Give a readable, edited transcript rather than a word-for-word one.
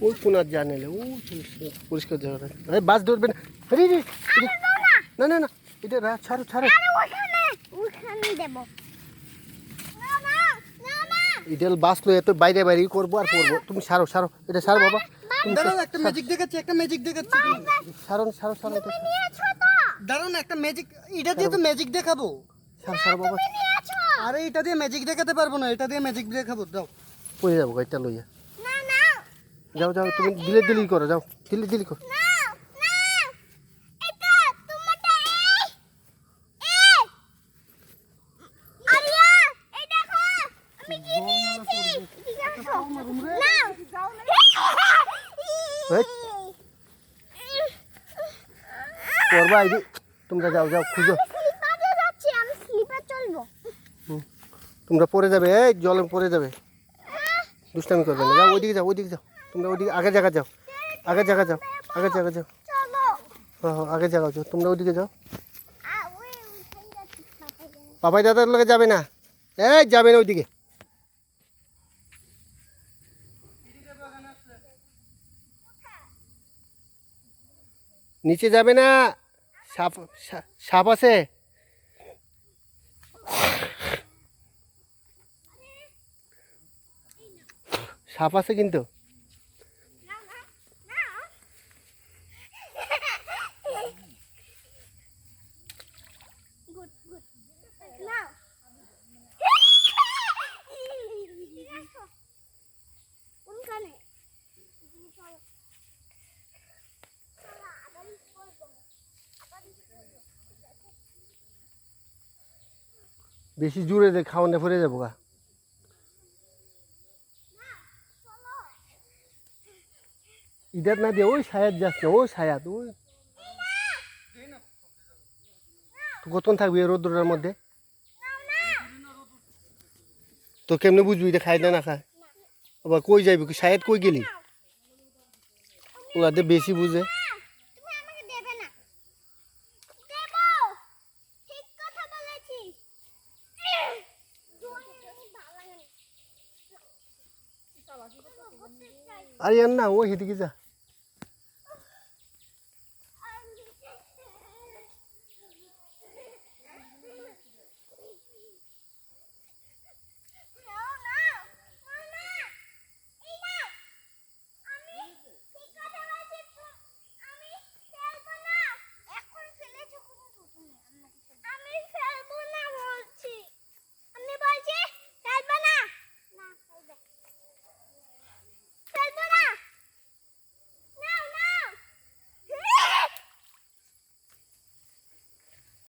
ওই কোনার জানেলে ও পরিষ্কার জায়গাটা আরে বাস ধরবে না আরে রে না না না এটা ছাড়ো ছাড়ো এটা বাস লয়ে এত বাইরে বাইরে করবো আর করবো তুমি ছাড়ো ছাড়ো এটা ছাড়ো বাবা দাঁড়াও একটা ম্যাজিক দেখাচ্ছি ছাড়ো ছাড়ো ছাড়ো এটা দাঁড়াও না একটা ম্যাজিক এটা দিয়ে তো ম্যাজিক দেখাবো ছাড়ো ছাড়ো বাবা আরে এটা দিয়ে ম্যাজিক দেখাতে পারবো না এটা দিয়ে ম্যাজিক দেখাবো দাও পড়ে যাবো এটা লইয়া যাও যাও তুমি দিলে দিলি করো যাও দিলি দিলি করো করবা এই তোমরা যাও যাও খুঁজো তোমরা পড়ে যাবে এই জলে পড়ে যাবে দুষ্টামি করবে না যাও ওইদিকে যাও তোমরা ওইদিকে আগে জায়গা যাও আগে জায়গা যাও হ্যাঁ আগে জায়গা যাও তোমরা ওইদিকে যাও পাপাই দাদার লোকে যাবে না এই যাবে না ওইদিকে নিচে যাবে না সাপ সাপ আছে সাপ আছে কিন্তু বেশি জোরে দে খাওয়ানে ফিরে যাবো গা ইদার না দিয়ে ওই সায়াত যাস না ওই সায়াত ওই তো কতক্ষণ থাকবি এই রোদ্রের মধ্যে তো কেমনে বুঝবি এটা খাই না খায় আবার কই যাইবি সায়াত কই গেলি ওদের বেশি বুঝে আরে না ও হেদিকে যা